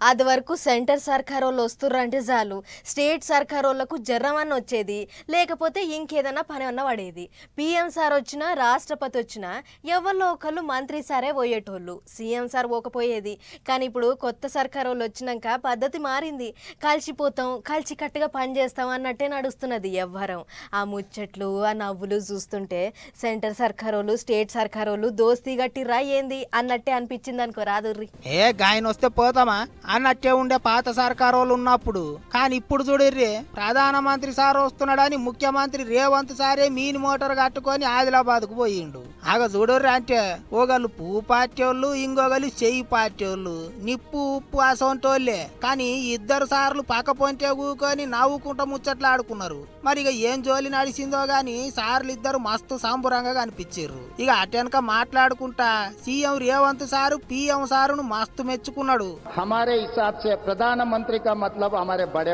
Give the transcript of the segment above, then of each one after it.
అది వరకు సెంటర్ సర్కార్ వాళ్ళు వస్తుర్రంటే చాలు స్టేట్ సర్కార్ వాళ్ళకు జర్రమన్న వచ్చేది, లేకపోతే ఇంకేదన్నా పని అన్న పడేది. పిఎం సార్ వచ్చినా రాష్ట్రపతి వచ్చినా ఎవరిలో ఒకళ్ళు మంత్రి సారే పోయేటోళ్ళు, సీఎం సార్ పోకపోయేది. కానీ ఇప్పుడు కొత్త సర్కార్ వాళ్ళు వచ్చినాక పద్ధతి మారింది. కలిసిపోతాం, కలిసికట్టుగా పని చేస్తాం అన్నట్టే నడుస్తున్నది వ్యవహారం. ఆ ముచ్చట్లు ఆ నవ్వులు చూస్తుంటే సెంటర్ సర్కార్ వాళ్ళు స్టేట్ సర్కార్ వాళ్ళు దోస్తీ గట్టిరా ఏంది అన్నట్టే అనిపించింది అనుకో రాదుర్రి. గాయన వస్తే పోతామా అన్నట్టే ఉండే పాత సర్కారు వాళ్ళు ఉన్నప్పుడు. కానీ ఇప్పుడు చూడర్రి, ప్రధానమంత్రి సార్ వస్తున్నాడని ముఖ్యమంత్రి రేవంత్ సారే మీని మోటార్ కట్టుకొని ఆదిలాబాద్ కు పోయిండు. ఆగ చూడర్రి అంటే ఒకళ్ళు పువ్వు పార్టీ వాళ్ళు, ఇంకొకళ్ళు చెయ్యి పార్టీ వాళ్ళు, నిప్పు ఉప్పు అసోంటోళ్లే. కానీ ఇద్దరు సార్లు పక్క పొంటే కూకొని నవ్వుకుంటా ముచ్చట్లు ఆడుకున్నారు. మరి ఇక ఏం జోలి నడిచిందో గాని సార్లు ఇద్దరు మస్తు సంబురంగా కనిపించారు. ఇక అటెనక మాట్లాడుకుంటా సీఎం రేవంత్ సారు పీఎం సారును మస్తు మెచ్చుకున్నాడు. हमारे हिसाब से प्रधानमंत्री का मतलब हमारे बड़े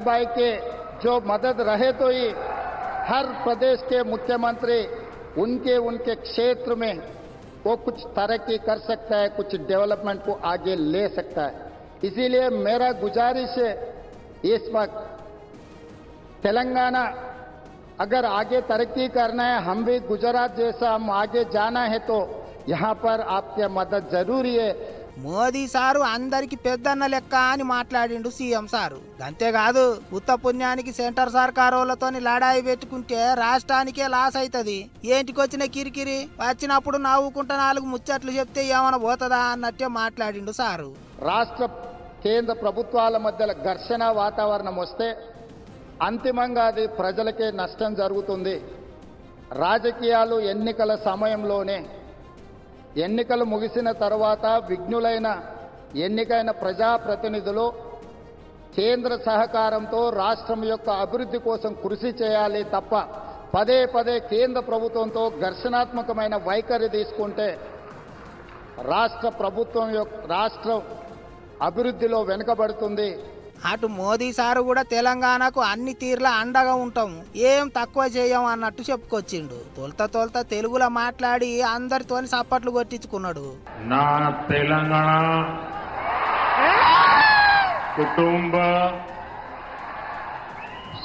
भाई के जो मदद रहे तो ही हर प्रदेश के मुख्यमंत्री उनके क्षेत्र में वो कुछ तरक्की कर सकता है, कुछ डेवलपमेंट को आगे ले सकता है. इसीलिए मेरा गुजारिश है इस वक्त तेलंगाना अगर आगे तरक्की करना है, हम भी गुजरात जैसा हम आगे जाना है तो यहाँ पर आपके मदद जरूरी है. మోదీ సారు అందరికి పెద్దన్న లెక్క అని మాట్లాడిండు సీఎం సారు. అంతేకాదు ఉత్త పుణ్యానికి సెంటర్ సర్కారోళ్లతో లడాయి పెట్టుకుంటే రాష్ట్రానికే లాస్ అవుతుంది. ఏంటికొచ్చిన కిరికిరి వచ్చినప్పుడు నవ్వుకుంటా నాలుగు ముచ్చట్లు చెప్తే ఏమైనా పోతుందా అన్నట్టే మాట్లాడిండు సారు. రాష్ట్ర కేంద్ర ప్రభుత్వాల మధ్య ఘర్షణ వాతావరణం వస్తే అంతిమంగా అది ప్రజలకే నష్టం జరుగుతుంది. రాజకీయాలు ఎన్నికల సమయంలోనే, ఎన్నికలు ముగిసిన తర్వాత విఘ్నులైన ఎన్నికైన ప్రజాప్రతినిధులు కేంద్ర సహకారంతో రాష్ట్రం యొక్క అభివృద్ధి కోసం కృషి చేయాలి తప్ప పదే పదే కేంద్ర ప్రభుత్వంతో ఘర్షణాత్మకమైన వైఖరి తీసుకుంటే రాష్ట్రం అభివృద్ధిలో వెనుకబడుతుంది. అటు మోదీ సారు కూడా తెలంగాణకు అన్ని తీర్ల అండగా ఉంటాం, ఏం తక్కువ చేయం అన్నట్టు చెప్పుకొచ్చిండు. తొలత తెలుగులో మాట్లాడి అందరితోని సప్పట్లు కొట్టించుకున్నాడు. నా తెలంగాణ కుటుంబ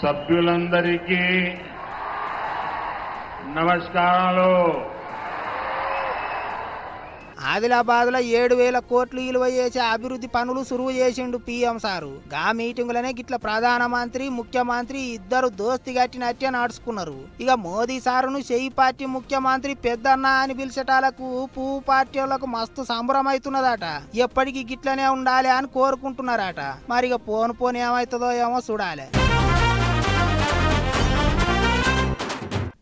సభ్యులందరికీ నమస్కారాలు. ఆదిలాబాద్ లో 7,000 కోట్లు విలువ చేసే అభివృద్ధి పనులు సురువు చేసిండు పీఎం సారు. గా మీటింగులనే గిట్ల ప్రధానమంత్రి ముఖ్యమంత్రి ఇద్దరు దోస్తి గట్టినట్టే నడుచుకున్నారు. ఇక మోదీ సారును చెయ్యి పార్టీ ముఖ్యమంత్రి పెద్దన్న అని పిలిచేటాలకు పువ్వు పార్టీ వాళ్ళకు మస్తు సంబరం అవుతున్నదట. ఎప్పటికీ గిట్లనే ఉండాలి అని కోరుకుంటున్నారట. మరి ఇక పోను ఏమవుతుందో ఏమో చూడాలి.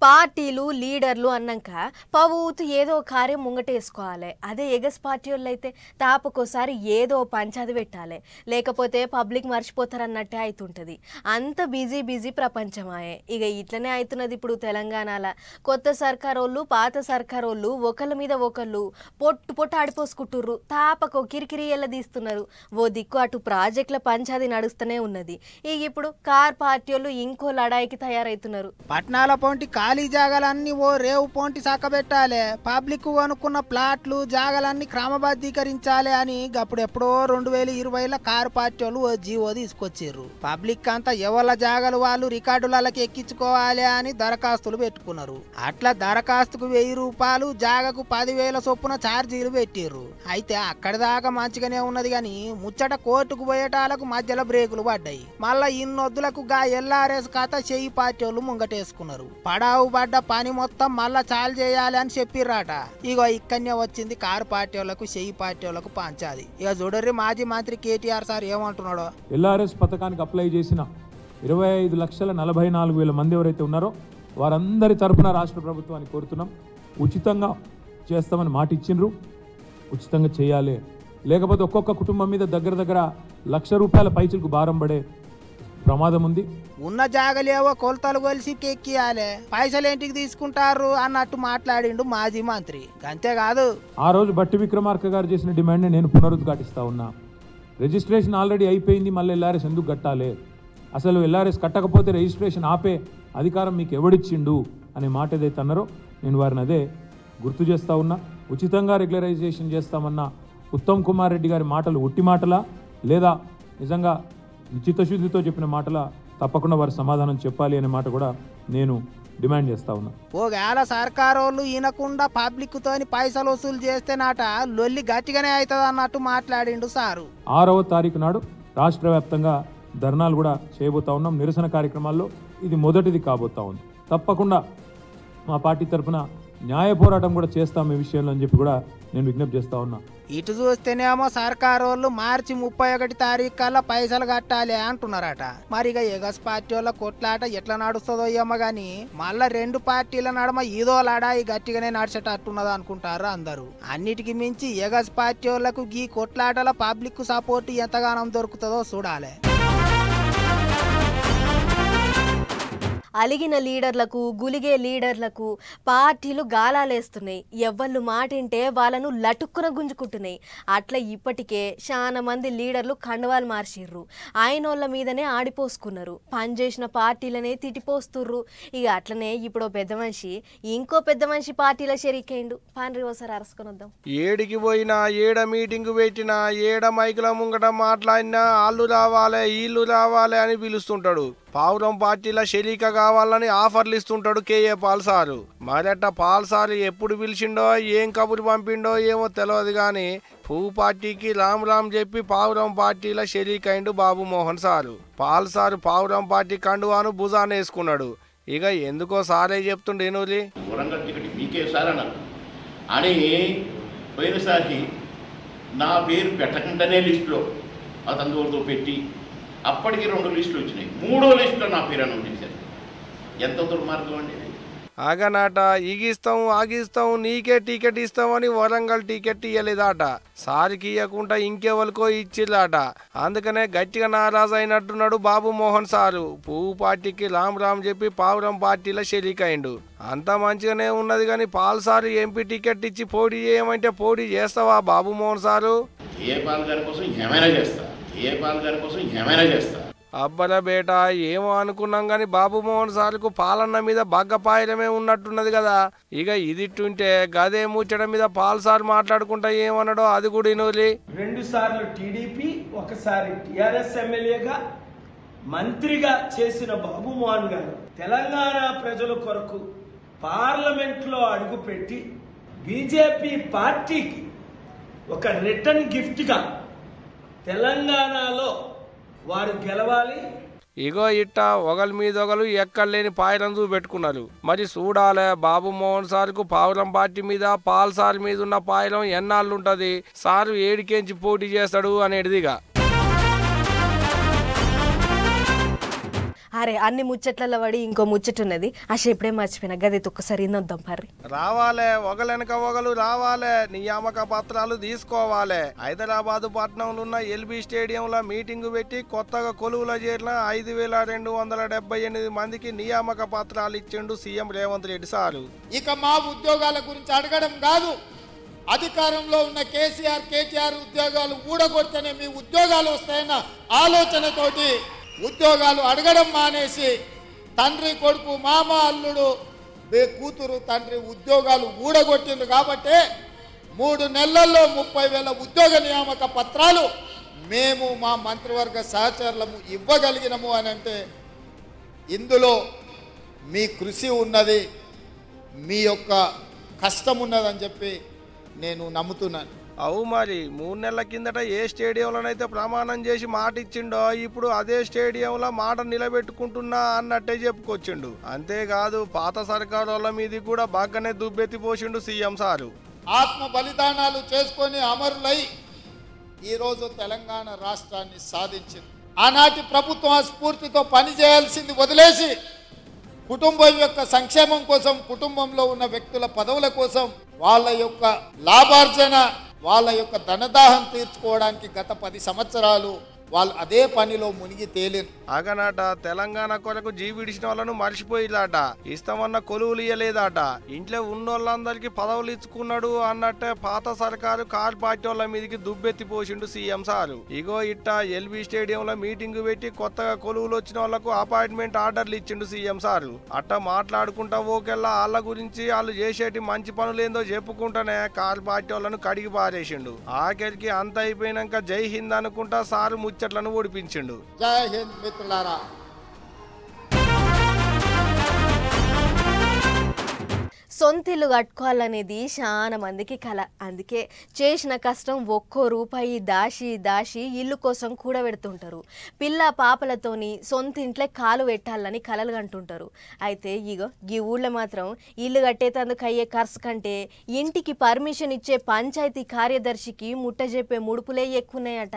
పార్టీలు లీడర్లు అన్నాక పవుతూ ఏదో కార్యం ముంగటేసుకోవాలి. అదే ఎగస్ పార్టీ వాళ్ళు అయితే తాపకోసారి ఏదో పంచాది పెట్టాలి, లేకపోతే పబ్లిక్ మర్చిపోతారన్నట్టే అవుతుంటుంది. అంత బిజీ ప్రపంచమాయే. ఇక ఇట్లనే అవుతున్నది ఇప్పుడు తెలంగాణలో. కొత్త సర్కార్ వాళ్ళు పాత సర్కార్ వాళ్ళు ఒకళ్ళ మీద ఒకళ్ళు పొట్టు ఆడిపోసుకుంటుర్రు, తాపకో కిరికిరి ఎల్ల తీస్తున్నారు. ఓ దిక్కు అటు ప్రాజెక్టుల పంచాది నడుస్తూనే ఉన్నది. ఇక ఇప్పుడు కార్ పార్టీ వాళ్ళు ఇంకో లడాయికి తయారవుతున్నారు. పట్నాల పొంటి ఖాళీ జాగాలన్నీ ఓ రేవు పొంటి చక్కబెట్టాలి, పబ్లిక్ కొనుక్కున్న ప్లాట్లు జాగాలన్నీ క్రమబద్ధీకరించాలి అని అప్పుడెప్పుడో 2020లో కారు పార్టీ వాళ్ళు ఓ జీవో తీసుకొచ్చారు. పబ్లిక్ అంతా ఎవరి జాగాలు వాళ్ళు రికార్డులకి ఎక్కించుకోవాలి అని దరఖాస్తులు పెట్టుకున్నారు. అట్లా దరఖాస్తుకు 1000 రూపాయలు, జాగకు 10,000 చొప్పున ఛార్జీలు పెట్టిర్రు. అయితే అక్కడి దాకా మంచిగానే ఉన్నది గాని ముచ్చట కోర్టుకు పోయేటాలకు మధ్యలో బ్రేకులు పడ్డాయి. మళ్ళా ఇన్నొద్దులకు గా ఎల్ఆర్ఎస్ కథ చెయ్యి పార్టీ వాళ్ళు ముంగటేసుకున్నారు. పడావు పడ్డ పని మొత్తం మళ్ళా చాలు చేయాలి అని చెప్పిర్రాట. ఇగో ఇక్కడనే వచ్చింది కారు పార్టీ వాళ్ళకు చెయ్యి పార్టీ వాళ్ళకు పంచాది. ఇక చూడర్రి మాజీ మంత్రి కేటీఆర్ సార్ ఏమంటున్నాడో. ఎల్ఆర్ఎస్ పథకానికి అప్లై చేసిన 25,44,000 మంది ఎవరైతే ఉన్నారో వారందరి తరఫున రాష్ట్ర ప్రభుత్వాన్ని కోరుతున్నాం, ఉచితంగా చేస్తామని మాట ఇచ్చిండ్రు, ఉచితంగా చేయాలి. లేకపోతే ఒక్కొక్క కుటుంబం మీద దగ్గర ₹1,00,000 పైచులకు భారం పడే ప్రమాదం ఉంది. ఉన్న జాగలేవో కొలతలు కొలిసి ఎక్కియాలి, పైసలు ఏంటికి తీసుకుంటారు అన్నట్టు మాట్లాడిండు మాజీ మంత్రి. అంతేకాదు ఆ రోజు బట్టి విక్రమార్క గారు చేసిన డిమాండ్ని నేను పునరుద్ఘాటిస్తా ఉన్నా. రిజిస్ట్రేషన్ ఆల్రెడీ అయిపోయింది, మళ్ళీ ఎల్ఆర్ఎస్ ఎందుకు కట్టాలి, అసలు ఎల్ఆర్ఎస్ కట్టకపోతే రిజిస్ట్రేషన్ ఆపే అధికారం మీకు ఎవడిచ్చిండు అనే మాట ఏదైతే అన్నారో నేను వారిని అదే గుర్తు చేస్తా ఉన్నా. ఉచితంగా రెగ్యులరైజేషన్ చేస్తామన్న ఉత్తమ్ కుమార్ రెడ్డి గారి మాటలు ఒట్టి మాటలా లేదా నిజంగా చిత్తశుద్ధితో చెప్పిన మాటలా తప్పకుండా వారు సమాధానం చెప్పాలి అనే మాట కూడా నేను డిమాండ్ చేస్తా ఉన్నా. ఓవేళ సర్కారోళ్ళు ఈనకుండా పబ్లిక్ తోని పైసలు వసూలు చేస్తేనాట లొల్లి గట్టిగానే అవుతుంది అన్నట్టు మాట్లాడిండు సారు. 6వ తారీఖు నాడు రాష్ట్ర వ్యాప్తంగా ధర్నాలు కూడా చేయబోతా ఉన్నాం. నిరసన కార్యక్రమాల్లో ఇది మొదటిది కాబోతా ఉంది. తప్పకుండా మా పార్టీ తరఫున న్యాయ పోరాటం కూడా చేస్తాం ఈ విషయంలో అని చెప్పి కూడా నేను విజ్ఞప్తి చేస్తా ఉన్నా. ఇటు చూస్తేనేమో సర్కారోళ్ళు మార్చి 31 తారీఖు కల్లా పైసలు కట్టాలి అంటున్నారట. మరి ఇక ఎగస్ పార్టీ వాళ్ళ కొట్లాట ఎట్లా నడుస్తుందో ఏమో గానీ మళ్ళా 2 పార్టీల నడమ ఈదో లడాయి గట్టిగానే నడిచేటట్టున్నది అనుకుంటారు అందరూ. అన్నిటికీ మించి ఎగస్ పార్టీ వాళ్ళకు ఈ కొట్లాటల పబ్లిక్ సపోర్ట్ ఎంతగానో దొరుకుతుందో చూడాలి. అలిగిన లీడర్లకు గులిగే లీడర్లకు పార్టీలు గాలాలేస్తున్నాయి. ఎవ్వళ్ళు మాటింటే వాళ్ళను లటుక్కున గుంజుకుంటున్నాయి. అట్లా ఇప్పటికే చాలా మంది లీడర్లు కండవాలు మార్చిర్రు. ఆయనోళ్ళ మీదనే ఆడిపోసుకున్నారు. పనిచేసిన పార్టీలనే తిట్టిపోస్తుర్రు. ఇక అట్లనే ఇప్పుడు పెద్ద మనిషి ఇంకో పెద్ద మనిషి పార్టీలో షరీకైండు. పాండ్రి ఓసారి అరసుకొని వద్దాం. ఏడికి పోయినా ఏడ మీటింగ్ పెట్టినా ఏడ మైకుల ముంగట మాట్లాడినా వాళ్ళు రావాలి వీళ్ళు రావాలి అని పిలుస్తుంటాడు. పావురం పార్టీల షరీక కావాలని ఆఫర్లు ఇస్తుంటాడు కేఏ పాల్ సారు. మరట పాల్ సారు ఎప్పుడు పిలిచిండో ఏం కబురు పంపిండో ఏమో తెలియదు కానీ పువ్వు పార్టీకి రామ్ చెప్పి పావురం పార్టీల షరీక్ అయిండు బాబు మోహన్ సారు. పాల్ సారు పావురం పార్టీ కండువాను భుజాన వేసుకున్నాడు. ఇక ఎందుకో సారే చెప్తుండే నూరి వరంగల్ టికెట్ మీకే సార్ అని పోయినసారి నా పేరు పెట్టకుండానే లిస్టులో అతను పెట్టి అప్పటికి 2 లిస్టులు వచ్చినాయి. 3వ లిస్టులో నా పేరు అనౌన్స్ చేశారు. ఎంత దుర్మార్గం అండి. ఆగనాట ఆగిస్తాం నీకే టికెట్ ఇస్తామని వరంగల్ టికెట్ ఇయ్యలేదాట. సారికి ఇవ్వకుండా ఇంకెవరికో ఇచ్చిర్రాట. అందుకనే గట్టిగా నారాజు అయినట్టున్నాడు బాబు మోహన్ సారు. పువ్వు పార్టీకి రామ్ చెప్పి పావురం పార్టీలో షరీక్ అయిండు. అంతా మంచిగానే ఉన్నది కానీ పాల్ సారు ఎంపీ టికెట్ ఇచ్చి పోటీ చేయమంటే పోటీ చేస్తావా బాబు మోహన్ సారు? కేఏపాల్ గారి కోసం ఏమైనా చేస్తా. అబ్బరా బేటా ఏమో అనుకున్నాం గాని బాబు మోహన్ సార్కు పాలన్న మీద బగ్గపాయలమే ఉన్నట్టున్నది కదా. ఇక ఇదిట్టుంటే గదే ముచ్చడం మీద పాల్ సార్ మాట్లాడుకుంటా ఏమన్నాడో అది కూడా ఇనూరి. 2 సార్లు టీడీపీ, ఒకసారి టిఆర్ఎస్ ఎమ్మెల్యేగా మంత్రిగా చేసిన బాబు మోహన్ గారు తెలంగాణ ప్రజల కొరకు పార్లమెంట్ లో అడుగుపెట్టి బీజేపీ పార్టీకి ఒక రిటర్న్ గిఫ్ట్ గా తెలంగాణలో వారు గెలవాలి. ఇగో ఇట్ట ఒకరి మీద ఒకరు ఎక్కడలేని పాయలం చూపెట్టుకున్నారు. మరి చూడాలే బాబు మోహన్ సార్కు పావురం పార్టీ మీద పాల్ సార్ మీద ఉన్న పాయలం ఎన్నాళ్ళుంటది, సారు ఏడికెంచి పోటీ చేస్తాడు అనేటిదిగా. అరే అన్ని ముచ్చట్లలో పడి ఇంకో ముచ్చటున్నది. అసలు ఎప్పుడే మర్చిపోయినా గది ఒక్కసారి ఇందొద్దాం పర్రి. రావాలే ఒకలెనక ఒకలు రావాలే, నియామక పత్రాలు తీసుకోవాలి. హైదరాబాద్ పట్టణంలో ఉన్న ఎల్బీ స్టేడియంలో మీటింగ్ పెట్టి కొత్తగా కొలువులో చేరిన 5278 మందికి నియామక పత్రాలు ఇచ్చిండు సీఎం రేవంత్ రెడ్డి సారు. ఇక మా ఉద్యోగాల గురించి అడగడం కాదు, అధికారంలో ఉన్న కేటీఆర్ ఉద్యోగాలు ఊడగొడితేనే మీ ఉద్యోగాలు వస్తాయన్న ఆలోచనతోటి ఉద్యోగాలు అడగడం మానేసి తండ్రి కొడుకు మామ అల్లుడు కూతురు తండ్రి ఉద్యోగాలు ఊడగొట్టిండ్రు. కాబట్టి 3 నెలల్లో 30,000 ఉద్యోగ నియామక పత్రాలు మేము మా మంత్రివర్గ సహచరులము ఇవ్వగలిగినము అని అంటే ఇందులో మీ కృషి ఉన్నది, మీ యొక్క కష్టం ఉన్నదని చెప్పి నేను నమ్ముతున్నాను. అవు మరి 3 నెలల కిందట ఏ స్టేడియంలోనైతే ప్రమాణం చేసి మాట ఇచ్చిండో ఇప్పుడు అదే స్టేడియంలో మాట నిలబెట్టుకుంటున్నా అన్నట్టే చెప్పుకొచ్చిండు. అంతేకాదు పాత సర్కారుల మీద కూడా బాగానే దుబ్బెత్తిపోసిండు సీఎం సారు. ఆత్మ బలిదానాలు చేసుకొని అమరులై ఈరోజు తెలంగాణ రాష్ట్రాన్ని సాధించింది. ఆనాటి ప్రభుత్వం స్ఫూర్తితో పనిచేయాల్సింది వదిలేసి కుటుంబం యొక్క సంక్షేమం కోసం, కుటుంబంలో ఉన్న వ్యక్తుల పదవుల కోసం, వాళ్ళ యొక్క లాభార్జన, వాళ్ళ యొక్క ధనదాహం తీర్చుకోవడానికి గత 10 సంవత్సరాలు వాళ్ళు అదే పనిలో మునిగి తేలిరు. అగనాట తెలంగాణ కొరకు జీవిడిచిన వాళ్ళను మర్చిపోయిలాట, ఇస్తామన్న కొలువులు ఇయ్యలేదాట, ఇంట్లో ఉన్నోళ్ళందరికీ పదవులు ఇచ్చుకున్నాడు అన్నట్టే పాత సర్కారు కార్ పార్టీ వాళ్ళ మీదకి దుబ్బెత్తి పోసిండు సీఎం సారు. ఇగో ఇట్ట ఎల్బీ స్టేడియంలో మీటింగ్ పెట్టి కొత్తగా కొలువులు వచ్చిన వాళ్లకు అపాయింట్మెంట్ ఆర్డర్లు ఇచ్చిండు సీఎం సారు. అట్ట మాట్లాడుకుంటా ఓకెల్లా వాళ్ళ గురించి వాళ్ళు చేసేటి మంచి పనులేందో చెప్పుకుంటానే కార్ పార్టీ వాళ్ళను కడిగి పారేసిండు. ఆఖరికి అంత అయిపోయినాక జై హింద్ అనుకుంటా సారు ముచ్చట్లను ఓడిపించిండు. జై హింద్ మిత్రులారా. సొంతిల్లు కట్టుకోవాలనేది చాలా మందికి కల. అందుకే చేసిన కష్టం ఒక్కో రూపాయి దాచి దాచి ఇల్లు కోసం కూడబెడుతుంటారు. పిల్ల పాపలతోని సొంత ఇంట్లో కాలు పెట్టాలని కలలు కంటుంటారు. అయితే ఇగో ఈ ఊళ్ళో మాత్రం ఇల్లు కట్టేటందుకు అయ్యే ఖర్చు కంటే ఇంటికి పర్మిషన్ ఇచ్చే పంచాయతీ కార్యదర్శికి ముట్ట చెప్పే ముడుపులే ఎక్కున్నాయట.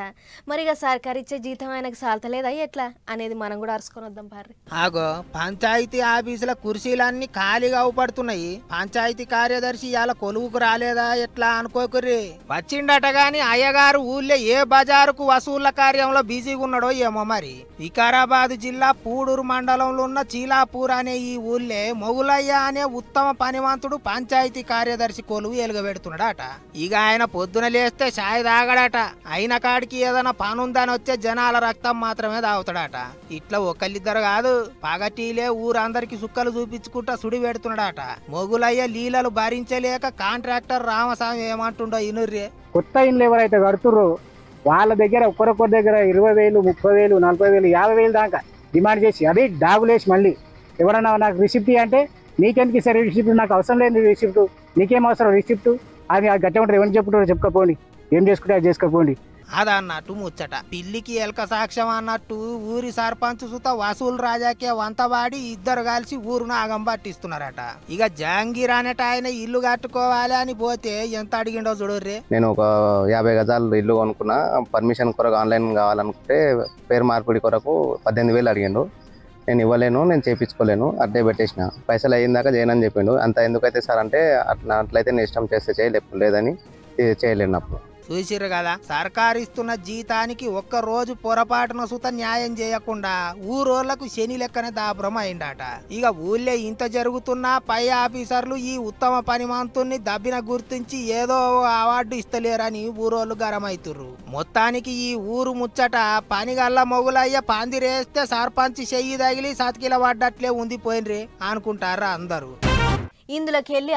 మరిగా సర్కారు ఇచ్చే జీతం ఆయనకు సాల్తలేదా ఎట్లా అనేది మనం కూడా అరుచుకొని వద్దాం పార్రి. ఆగో పంచాయతీ ఆఫీసుల కుర్చీలన్నీ ఖాళీగా అవుపడుతున్నాయి. పంచాయతీ కార్యదర్శి ఇవాళ కొలువుకు రాలేదా ఎట్లా అనుకోకుర్రి. వచ్చిండట గాని అయ్యగారు ఊళ్ళో ఏ బజారుకు వసూళ్ల కార్యంలో బిజీగా ఉన్నాడో ఏమో మరి. వికారాబాద్ జిల్లా పూడూరు మండలంలో ఉన్న చీలాపూర్ అనే ఈ ఊళ్ళే మొగులయ్య అనే ఉత్తమ పనివంతుడు పంచాయతీ కార్యదర్శి కొలువు ఎలుగబెడుతున్నాడట. ఇక ఆయన పొద్దున లేస్తే ఛాయ్ తాగడట. అయిన కాడికి ఏదైనా పనుందని వచ్చే జనాల రక్తం మాత్రమే తాగుతాడట. ఇట్లా ఒకళ్ళిద్దరు కాదు, పగటీలే ఊరందరికి సుక్కలు చూపించుకుంటా సుడి పెడుతున్నాడట. మొగులయ్య లీలలు భరించలేక కాంట్రాక్టర్ రామస్వామి ఏమంటుండో ఇనుర్రే. కొత్త ఇండ్లు ఎవరైతే కడుతుర్రో వాళ్ళ దగ్గర ఒక్కరొక్కరి దగ్గర 20,000, 30,000, 40,000, 50,000 దాకా డిమాండ్ చేసి అది డాగులేసి మళ్ళీ ఎవరన్నా నాకు రిసిప్ట్ అంటే నీకెందుకు సరే రిసిప్ట్, నాకు అవసరం లేదు రిసిప్ట్, నీకేం అవసరం రిసిప్ట్, అది గట్టిగా ఉంటారు ఎవరిని చెప్పుకుంటారో చెప్పుకోపోండి, ఏం చేసుకుంటే అది చేసుకోపోండి. అదన్నట్టు ముచ్చట. పిల్లికి ఎలక సాక్ష్యం అన్నట్టు ఊరి సర్పంచ్ సుత వసూలు రాజాకే వంతవాడి ఇద్దరు కలిసి ఊరును ఆగం పట్టిస్తున్నారట. ఇక జహాంగీర్ అనేట ఆయన ఇల్లు కట్టుకోవాలి అని పోతే ఎంత అడిగిండో చూడర్రే. నేను ఒక 50 గజాలు ఇల్లు కొనుక్కున్నా, పర్మిషన్ కొరకు ఆన్లైన్ కావాలనుకుంటే పేరు మార్పిడి కొరకు 18,000 అడిగిండు. నేను ఇవ్వలేను, నేను చేయించుకోలేను, అట్టే పెట్టేసిన, పైసలు అయ్యిందాక చేయనని చెప్పిండు. అంత ఎందుకైతే సార్ అంటే అట్లయితే నేను ఇష్టం చేస్తే చేయలేదని చేయలేనప్పుడు. చూసిర్రు కదా, సర్కారు ఇస్తున్న జీతానికి ఒక్క రోజు పొరపాటున సుత న్యాయం చేయకుండా ఊరోళ్లకు శని లెక్కనే దాపురం అయిందట. ఇక ఊళ్ళే ఇంత జరుగుతున్నా పై ఆఫీసర్లు ఈ ఉత్తమ పనిమంతుణ్ణి దబ్బిన గుర్తించి ఏదో అవార్డు ఇస్తలేరని ఊరోళ్ళు గరమైతుర్రు. మొత్తానికి ఈ ఊరు ముచ్చట పనిగల్ల మొగులయ్య పందిరేస్తే సర్పంచ్ చెయ్యి తగిలి సతికిల పడ్డట్లే ఉంది పోయినరే అనుకుంటారా అందరూ. ఇందులోకెళ్ళి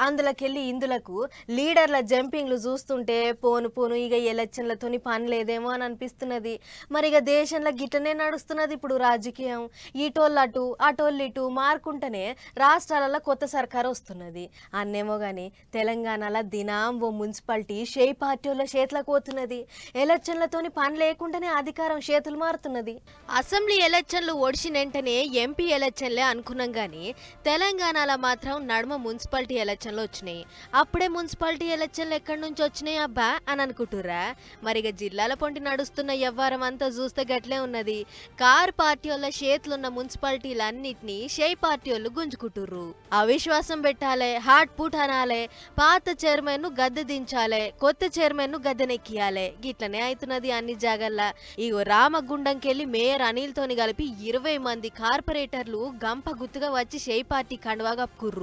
అందులోకెళ్ళి ఇందులకు లీడర్ల జంపింగ్లు చూస్తుంటే పోను ఇక ఎలక్షన్లతోని పని లేదేమో అని అనిపిస్తున్నది. మరి ఇక దేశంలో గిట్టనే నడుస్తున్నది ఇప్పుడు రాజకీయం. ఇటోళ్ళటు అటోళ్ళిటు మారుకుంటేనే రాష్ట్రాలలో కొత్త సర్కారు వస్తున్నది. అన్నేమో కానీ తెలంగాణలో దినాం ఓ మున్సిపాలిటీ షేయ్ పార్టీ వాళ్ళ చేతులకు పోతున్నది. ఎలక్షన్లతోని పని లేకుండానే అధికారం చేతులు మారుతున్నది. అసెంబ్లీ ఎలక్షన్లు ఓడిచిన వెంటనే ఎంపీ ఎలక్షన్లే అనుకున్నాం కానీ తెలంగాణలో మాత్రం నడుమ మున్సిపాలిటీ ఎలక్షన్లు వచ్చినాయి. అప్పుడే మున్సిపాలిటీ ఎలక్షన్లు ఎక్కడి నుంచి వచ్చినాయి అబ్బా అని అనుకుంటుర్రా? మరిగా జిల్లాల పొంటి నడుస్తున్న వ్యవహారం అంతా చూస్తే గట్లే ఉన్నది. కార్ పార్టీ వాళ్ళ చేతులున్న మున్సిపాలిటీలన్నిటినీ షేయ్ పార్టీ వాళ్ళు గుంజుకుంటుర్రు. అవిశ్వాసం పెట్టాలే, హాట్ పూట్ అనాలే, పాత చైర్మన్ ను గద్దె దించాలే, కొత్త చైర్మన్ ను గద్దెనెక్కియాలే. గిట్లనే అవుతున్నది అన్ని జాగల్లా. ఇగో రామగుండంకెళ్ళి మేయర్ అనిల్ తోని కలిపి 20 మంది కార్పొరేటర్లు గంప గుత్తుగా వచ్చి షేయ్ పార్టీ కండువా కప్పుకుర్రు.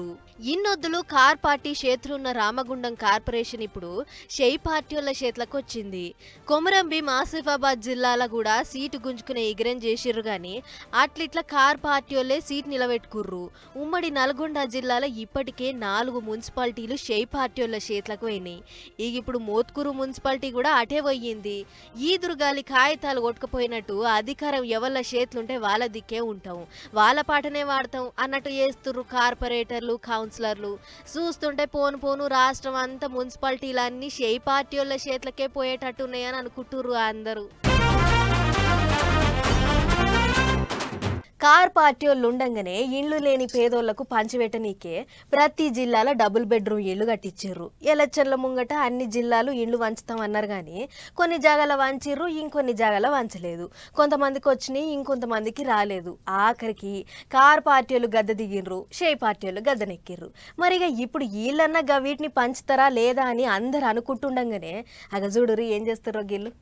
ఇన్నొద్దులు కార్ పార్టీ చేతులున్న రామగుండం కార్పొరేషన్ ఇప్పుడు షేయ్ పార్టీ వాళ్ళ చేతులకు వచ్చింది. కొమరంభీం ఆసిఫాబాద్ జిల్లాల కూడా సీటు గుంజుకునే ఎగిరం చేసిర్రు గాని అట్లిట్లా కార్ పార్టీ వాళ్ళే సీటు నిలబెట్టుకుర్రు. ఉమ్మడి నల్గొండ జిల్లాలో ఇప్పటికే 4 మున్సిపాలిటీలు షేయ్ పార్టీ వాళ్ళ చేతులకు పోయినాయి. ఇక ఇప్పుడు మోత్కూరు మున్సిపాలిటీ కూడా అటే పోయింది. ఈ దుర్గాలి కాగితాలు కొట్టుకుపోయినట్టు అధికారం ఎవళ్ళ చేతులుంటే వాళ్ళ దిక్కే ఉంటాం, వాళ్ళ పాటనే వాడతాం అన్నట్టు చేస్తుర్రు కార్పొరేటర్లు, కౌన్సిలర్లు. చూస్తుంటే పోను రాష్ట్రం అంతా మున్సిపాలిటీలన్నీ షేయ్ పార్టీ వాళ్ళ చేతులకే పోయేటట్టున్నాయని అనుకుంటుర్రు అందరూ. కార్ పార్టీ వాళ్ళు ఉండంగానే ఇండ్లు లేని పేదోళ్లకు పంచిపెట్టనీకే ప్రతి జిల్లాలో డబుల్ బెడ్రూమ్ ఇళ్లు కట్టించారు. ఎలక్షన్ల ముంగట అన్ని జిల్లాలు ఇండ్లు వంచుతామన్నారు కానీ కొన్ని జాగాల వంచిర్రు, ఇంకొన్ని జాగాల వంచలేదు. కొంతమందికి వచ్చినాయి, ఇంకొంతమందికి రాలేదు. ఆఖరికి కార్ పార్టీ వాళ్ళు గద్దె దిగిర్రు, షేయ్ పార్టీ వాళ్ళు గద్దెనెక్కిర్రు. మరిగా ఇప్పుడు వీళ్ళన్నా వీటిని పంచుతారా లేదా అని అందరు అనుకుంటుండగానే అగ చూడురు ఏం చేస్తారో గిల్లు.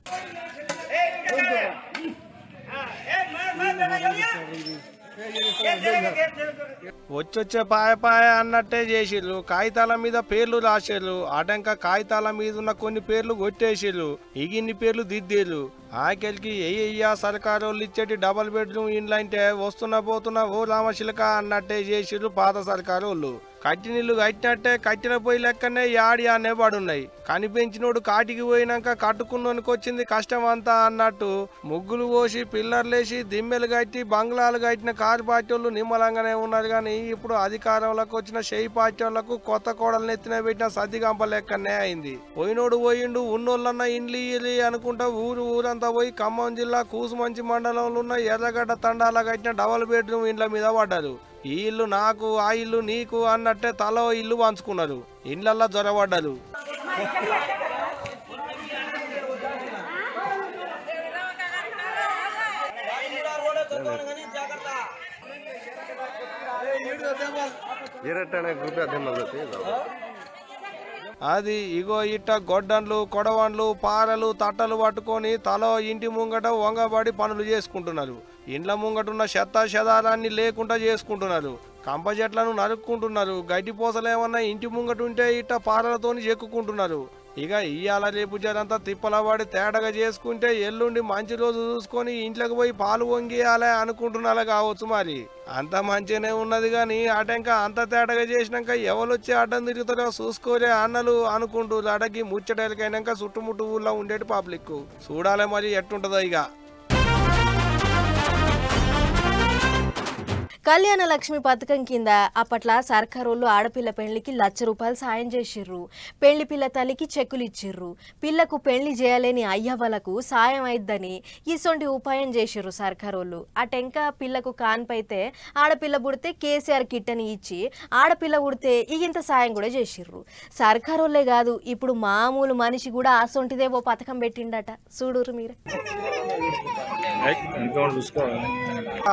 వచ్చొచ్చే పాయ అన్నట్టే చేసిర్రు. కాగితాల మీద పేర్లు రాసిర్రు. అటంక కాగితాల మీద ఉన్న కొన్ని పేర్లు కొట్టేసిర్రు. ఇగిన్ని పేర్లు దిద్దిర్రు. ఆఖరికి ఏయ్యా సర్కారు వాళ్ళు ఇచ్చేటి డబల్ బెడ్రూమ్ ఇండ్లు అంటే వస్తున్నా పోతున్నా ఓ రామశిలక అన్నట్టే చేసిర్రు పాత సర్కారు వాళ్ళు. కట్టినీళ్ళు కట్టినట్టే కట్టిన పోయి లెక్కనే యాడి అనే పడున్నాయి. కనిపించినోడు కాటికి పోయినాక కట్టుకున్నోనికి వచ్చింది కష్టం అంతా అన్నట్టు ముగ్గులు పోసి పిల్లర్లేసి దిమ్మెలు కట్టి బంగ్లాలు కట్టిన కారు పార్టీ వాళ్ళు నిమ్మలంగానే ఉన్నారు. కానీ ఇప్పుడు అధికారంలోకి వచ్చిన షెయి పార్టీ వాళ్లకు కొత్త కోడలు ఎత్తిన పెట్టిన సద్దిగంప లెక్కనే అయింది. పోయినోడు పోయిండు ఉన్నోళ్ళన్న ఇండ్లు ఇల్లి అనుకుంటా ఊరంతా పోయి ఖమ్మం జిల్లా కూసుమంచి మండలంలో ఉన్న ఎర్రగడ్డ తండాల కట్టిన డబల్ బెడ్రూమ్ ఇండ్ల మీద పడ్డారు. ఈ ఇల్లు నాకు ఆ ఇల్లు నీకు అన్నట్టే తలో ఇల్లు పంచుకున్నారు. ఇండ్లల్లా జొరబడ్డారు. అది ఇగో ఇట్ట గొడ్డన్లు కొడవన్లు పారలు తట్టలు పట్టుకొని తలో ఇంటి ముంగట వంగబడి పనులు చేసుకుంటున్నారు. ఇండ్ల ముంగటున్న చెదారాన్ని లేకుండా చేసుకుంటున్నారు. కంప చెట్లను నరుక్కుంటున్నారు. గడ్డి పోసలేమన్నా ఇంటి ముంగట ఉంటే ఇట్ట పారలతోని చెక్కుకుంటున్నారు. ఇక ఇయ్యాల రేపు జరంతా తిప్పలవాడి తేటగా చేసుకుంటే ఎల్లుండి మంచి రోజు చూసుకొని ఇంట్లోకి పోయి పాలు వంగియాలే అనుకుంటున్నా కావచ్చు. మరి అంత మంచిగానే ఉన్నది కానీ అటంక అంత తేటగా చేసినాక ఎవరొచ్చి అడ్డం తిరుగుతారో చూసుకోరే అన్నలు అనుకుంటూ అడగి ముచ్చటలకైనాక చుట్టుముట్టు ఊళ్ళో ఉండేటి పబ్లిక్ చూడాలి మరి ఎట్టుంటుందో. ఇక కళ్యాణ లక్ష్మి పథకం కింద అప్పట్ల సర్కారోళ్ళు ఆడపిల్ల పెళ్లికి ₹1,00,000 సాయం చేసిర్రు. పెళ్లి పిల్ల తల్లికి చెక్కులు ఇచ్చిర్రు. పిల్లకు పెళ్లి చేయలేని అయ్యవ్వలకు సాయం అయిద్దని ఇసొంటి ఉపాయం చేసిర్రు సర్కారోళ్ళు. అటెంక పిల్లకు కాన్పైతే ఆడపిల్ల పుడితే కేసీఆర్ కిట్ అని ఇచ్చి ఆడపిల్ల పుడితే ఇంత సాయం కూడా చేసిర్రు. సర్కారోళ్ళే కాదు ఇప్పుడు మామూలు మనిషి కూడా అసొంటిదే ఓ పథకం పెట్టిండట. చూడురు మీరే.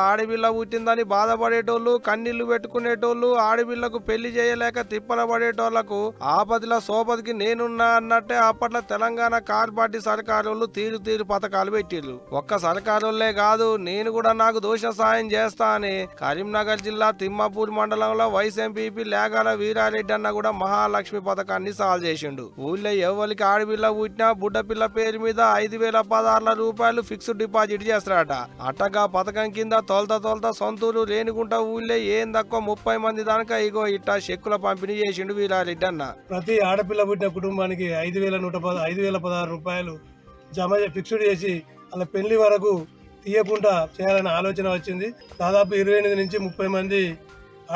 ఆడపిల్ల పుట్టిందని బాధపడేటోళ్ళు కన్నీళ్లు పెట్టుకునేటోళ్ళు ఆడపిల్లకు పెళ్లి చేయలేక తిప్పల పడేటోళ్లకు ఆపదిలో సోపతికి నేనున్నా అన్నట్టే అప్పట్లో తెలంగాణ కార్ పార్టీ సర్కారోళ్ళు తీరు పథకాలు పెట్టిర్రు. ఒక్క సర్కారోళ్లే కాదు నేను కూడా నాకు దోష సాయం చేస్తా అని కరీంనగర్ జిల్లా తిమ్మాపూర్ మండలంలో వైస్ ఎంపీపీ లేగాల వీరారెడ్డి అన్న కూడా మహాలక్ష్మి పథకాన్ని సాల్వ్ చేసిండు. ఊళ్ళో ఎవరికి ఆడపిల్ల పుట్టినా బుడ్డ పిల్ల పేరు మీద ₹5,016 ఫిక్స్డ్ డిపాజిట్ చేస్తారట. అట్టగా పథకం కింద తోల్తా సొంతూరు రేణిగుంట ఊళ్ళే ఏం తక్కువ 30 మంది దాకా ఇగో ఇట్టా చెక్కుల పంపిణీ చేసిండు వీరారెడ్డి అన్న. ప్రతి ఆడపిల్ల పుట్టిన కుటుంబానికి ₹5,116 జమ ఫిక్స్డ్ చేసి అలా పెళ్లి వరకు తీయకుండా చేయాలనే ఆలోచన వచ్చింది. దాదాపు 28 నుంచి 30 మంది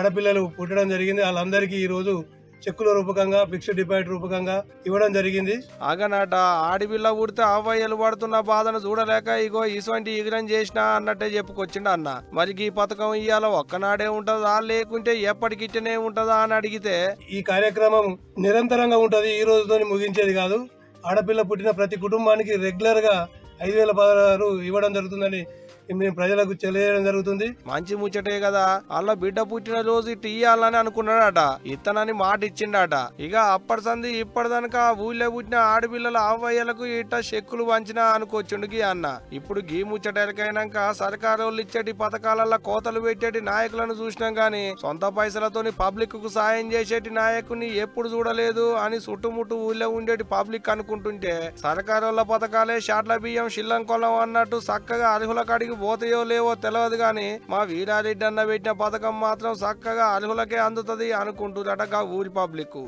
ఆడపిల్లలు పుట్టడం జరిగింది. వాళ్ళందరికీ ఈ రోజు చెక్కుల రూపకంగా ఫిక్స్డ్ డిపాజిట్ రూపకంగా ఇవ్వడం జరిగింది. అగనాట ఆడపిల్ల పుడితే అవ్వయ్యలు పడుతున్న బాధను చూడలేక ఇగో ఇటువంటి ఎగిరం చేసినా అన్నట్టే చెప్పుకొచ్చిండు అన్న. మరి ఈ పథకం ఇయ్యాల ఒక్కనాడే ఉంటదా లేకుంటే ఎప్పటికిట్టనే ఉంటదా అని అడిగితే ఈ కార్యక్రమం నిరంతరంగా ఉంటది, ఈ రోజుతో ముగించేది కాదు. ఆడపిల్ల పుట్టిన ప్రతి కుటుంబానికి రెగ్యులర్ గా ₹5,016 ఇవ్వడం జరుగుతుందని మేము ప్రజలకు తెలియజేయడం జరుగుతుంది. మంచి ముచ్చటే కదా. అలా బిడ్డ పుట్టిన రోజు ఇటు ఇయ్యాలని అనుకున్నాడట. ఇత్తనని మాట ఇచ్చిండట. ఇక అప్పటి సంది ఇప్పటిదనక ఊళ్ళో పుట్టిన ఆడపిల్లల అవ్వయ్యలకు ఇట్ట చెక్కులు వంచినా అనుకొచ్చుండుకి అన్న. ఇప్పుడు గీ ముచ్చటకైనాక సర్కారు వాళ్ళు ఇచ్చేటి పథకాలలో కోతలు పెట్టేటి నాయకులను చూసినాం గానీ సొంత పైసలతోని పబ్లిక్ కు సాయం చేసేటి నాయకుని ఎప్పుడు చూడలేదు అని చుట్టుముట్టు ఊళ్ళో ఉండేటి పబ్లిక్ అనుకుంటుంటే సర్కారు వాళ్ళ పథకాలే షాట్ల బియ్యం శిల్లంకొల్లం అన్నట్టు చక్కగా అర్హుల కాడికి పోతాయో లేవో తెలియదు గాని మా వీరారెడ్డి అన్న పెట్టిన పథకం మాత్రం చక్కగా అర్హులకే అందుతుంది అనుకుంటున్నట ఊరి పబ్లిక్.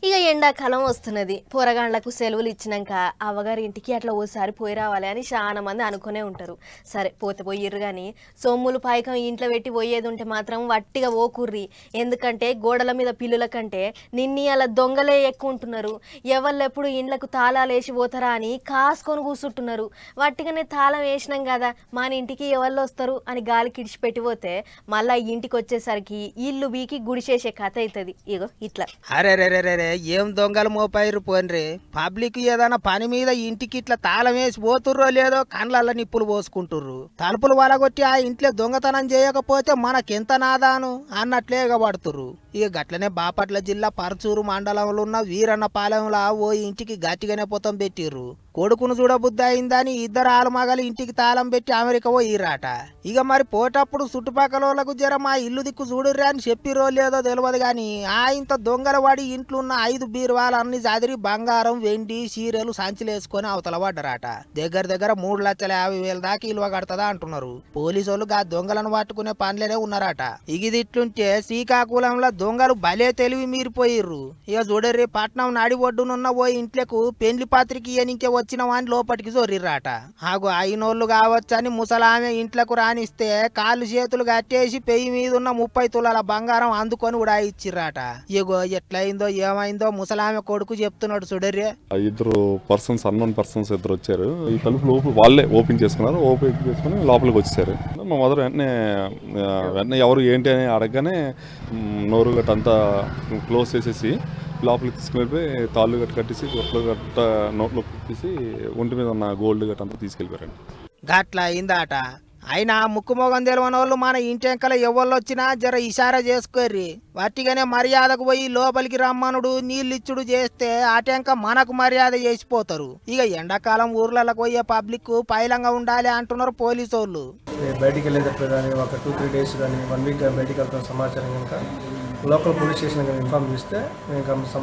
ఇక ఎండాకాలం వస్తున్నది. పోరగాండ్లకు సెలవులు ఇచ్చినాక అవ్వగారి ఇంటికి అట్లా ఓసారి పోయి రావాలి అని చాలా మంది అనుకునే ఉంటారు. సరే పోతే పోయిర్రు కానీ సొమ్ములు పాయకం ఇంట్లో పెట్టి పోయేది ఉంటే మాత్రం వట్టిగా ఓకుర్రి. ఎందుకంటే గోడల మీద పిల్లుల కంటే నిన్ని అలా దొంగలే ఎక్కువ ఉంటున్నారు. ఎవళ్ళెప్పుడు ఇండ్లకు తాళాలు వేసి పోతారా అని కాసుకొని కూర్చుంటున్నారు. వట్టిగానే తాళం వేసినాం కదా మన ఇంటికి ఎవళ్ళు వస్తారు అని గాలి కిడిచి పెట్టిపోతే మళ్ళా ఇంటికి వచ్చేసరికి ఇల్లు బీకి గుడిచేసే కథ అవుతుంది. ఇగో ఇట్లా. అరే ఏం దొంగలు మోపాయిరు పోన్రే. పబ్లిక్ ఏదైనా పని మీద ఇంటికి ఇట్లా తాళం వేసి పోతుర్రో లేదో కండ్లల్ల నిప్పులు పోసుకుంటుర్రు. తలుపులు వలగొట్టి ఆ ఇంట్లో దొంగతనం చేయకపోతే మనకెంత నాదాను అన్నట్లే ఎగబడుతుర్రు. ఇక గట్లనే బాపట్ల జిల్లా పరచూరు మండలంలో ఉన్న వీరన్నపాలెంలో ఓ ఇంటికి గట్టిగానే పొతం పెట్టిర్రు. కొడుకును చూడబుద్ధి అయిందని ఇద్దరు ఆలుమగలు ఇంటికి తాళం పెట్టి అమెరికా పోయిరాట. ఇక మరి పోటప్పుడు చుట్టుపక్కల వాళ్ళకు జర మా ఇల్లు దిక్కు చూడుర్రా అని చెప్పిరో లేదో తెలియదు గాని ఆ ఇంత దొంగల వాడి ఇంట్లో ఉన్న 5 బీరువాలన్నీ చదిరి బంగారం వెండి చీరలు సంచిలేసుకొని అవతల పడ్డరాట. దగ్గర 3,50,000 దాకా ఇలువ కడతదా అంటున్నారు. పోలీసు వాళ్ళు గా దొంగలను పట్టుకునే పనులనే ఉన్నారట. ఇగిదిట్లుంటే శ్రీకాకుళంలో దొంగలు భలే తెలివి మీరిపోయిర్రు. ఇక చూడర్రి పట్నం నాడి ఒడ్డునున్న ఓ ఇంట్లకు పెండ్లి పాత్రికి ఇయనికే వచ్చిన వాని లోపటికి జొర్రిర్రాట. ఆగు అయినోళ్ళు కావచ్చని ముసలామె ఇంట్లకు రానిస్తే కాళ్ళు చేతులు కట్టేసి పెయ్యి మీద ఉన్న 30 తులాల బంగారం అందుకొని ఉడాయిచ్చిర్రాట. ఇగో ఎట్లయిందో ఏమైందో ముసలామె కొడుకు చెప్తున్నాడు చూడర్రే. ఇద్దరు పర్సన్స్ అన్నోన్ పర్సన్స్ ఇద్దరు వచ్చారు. ఈ తలుపు లోపల వాళ్ళే ఓపెన్ చేసుకున్నారు. ఓపెన్ చేసుకుని లోపలికి వచ్చేసారు. మా మదర్ వెంటనే ఎవరు ఏంటి అని అడగగానే నోరు గట్ట అంతా క్లోజ్ చేసేసి లోపలికి తీసుకుని వెళ్ళిపోయి తాళ్ళు గట్ట కట్టేసి గొప్పలు గట్ట నోట్లో పెట్టేసి ఒంటి మీద ఉన్న గోల్డ్ గట్ట అంతా తీసుకెళ్ళిపోయారండి. గట్ల అయిందాట. అయినా ముక్కు మొగం తెలియని వాళ్ళు మన ఇంటి వెంకల ఎవళ్ళు వచ్చినా జర ఇషారా చేసుకోర్రి. వట్టిగానే మర్యాదకు పోయి లోపలికి రమ్మనుడు నీళ్ళిచ్చుడు చేస్తే ఆటంక మనకు మర్యాద చేసిపోతారు. ఇక ఎండాకాలం ఊర్లకు పోయే పబ్లిక్ పైలంగా ఉండాలి అంటున్నారు పోలీసు వాళ్ళు. బయటికి వెళ్ళేటప్పుడు కానీ ఒక 2-3 డేస్ కానీ 1 వీక్ బయటికి వెళ్తున్న సమాచారం కనుక లోకల్ పోలీస్ స్టేషన్ కానీ ఇన్ఫార్మ్ చేస్తే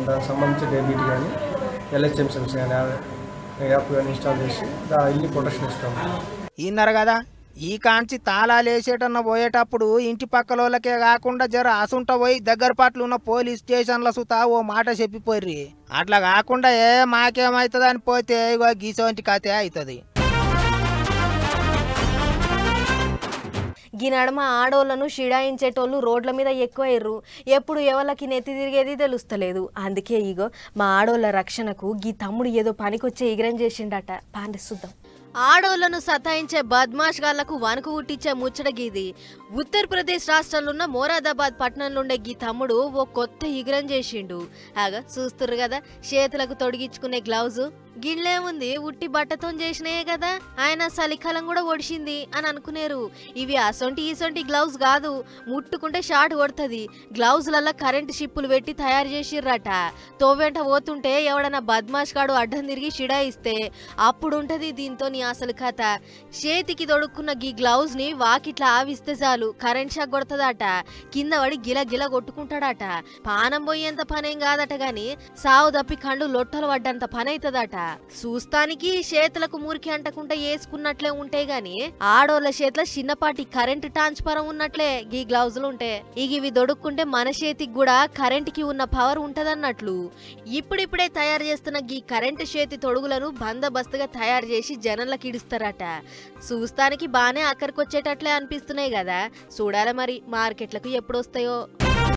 దానికి సంబంధించి డెబిట్ కానీ ఎల్హెచ్ఎంసెన్స్ కానీ యాప్ కానీ ఇన్స్టాల్ చేసి ఇల్లు ప్రొటెక్షన్ ఇస్తాం. ఈన్నారు కదా ఈ కాంచి తాళాలు వేసేటన్న పోయేటప్పుడు ఇంటి పక్కలోళ్ళకే కాకుండా జర అసుంట పోయి దగ్గర పాటలు ఉన్న పోలీస్ స్టేషన్ల సుతా ఓ మాట చెప్పిపోర్రి. అట్లా కాకుండా మాకేమవుతుంది అని పోతే ఇగో గీసోంటి కథే అవుతుంది. ఈ నడమ ఆడోళ్లను షిడాయించేటోళ్ళు రోడ్ల మీద ఎక్కువయ్యారు. ఎప్పుడు ఎవరికి నెత్తి తిరిగేది తెలుస్తలేదు. అందుకే ఇగో మా ఆడోళ్ల రక్షణకు గీ తమ్ముడు ఏదో పనికొచ్చే ఎగిరం చేసిండట. పాండి చూద్దాం. ఆడోళ్లను సతాయించే బద్మాష్ గాళ్లకు వణుకు పుట్టించే ముచ్చట గీది. ఉత్తరప్రదేశ్ రాష్ట్రంలో ఉన్న మోరాదాబాద్ పట్టణంలో ఉండే గీ తమ్ముడు ఓ కొత్త ఎగిరం చేసిండు. చూస్తుర్రు కదా చేతులకు తొడిగించుకునే గ్లౌజు. గిళ్ళేముంది ఉట్టి బట్టతో చేసినాయే కదా, ఆయన చలికాలం కూడా ఒడిసింది అని అనుకునేరు. ఇవి అసొంటి ఈసొంటి గ్లౌజ్ కాదు, ముట్టుకుంటే షాట్ కొడుతుంది. గ్లౌజులలో కరెంటు షిప్పులు పెట్టి తయారు చేసిర్రట. తోవెంట పోతుంటే ఎవడన్నా బద్మాష్ కాడు అడ్డం తిరిగి షిడాయిస్తే అప్పుడుంటది దీంతో అసలు కథ. చేతికి తొడుక్కున్న గీ గ్లౌజ్ ని వాకిట్లా ఆవిస్తే చాలు కరెంట్ షాక్ కొడుతుందట. కింద పడి గిల కొట్టుకుంటాడట. పానం పోయేంత పనేం కాదట గాని సావు తప్పి కండు లొట్టలు పడ్డంత పని అవుతుందట. చూస్తానికి చేతులకు మురికి అంటకుండా వేసుకున్నట్లే ఉంటే గాని ఆడోళ్ళ చేతుల చిన్నపాటి కరెంట్ ట్రాన్స్ఫారం ఉన్నట్లే గీ గ్లౌజులు ఉంటే. ఇవి దొడుక్కుంటే మన చేతికి కూడా కరెంట్ కి ఉన్న పవర్ ఉంటదన్నట్లు. ఇప్పుడిప్పుడే తయారు చేస్తున్న గీ కరెంట్ చేతి తొడుగులను బందోబస్తుగా తయారు చేసి జనంలకు ఇడుస్తారట. చూస్తానికి బానే అక్కడికొచ్చేటట్లే అనిపిస్తున్నాయి కదా. చూడాలి మరి మార్కెట్లకు ఎప్పుడు వస్తాయో.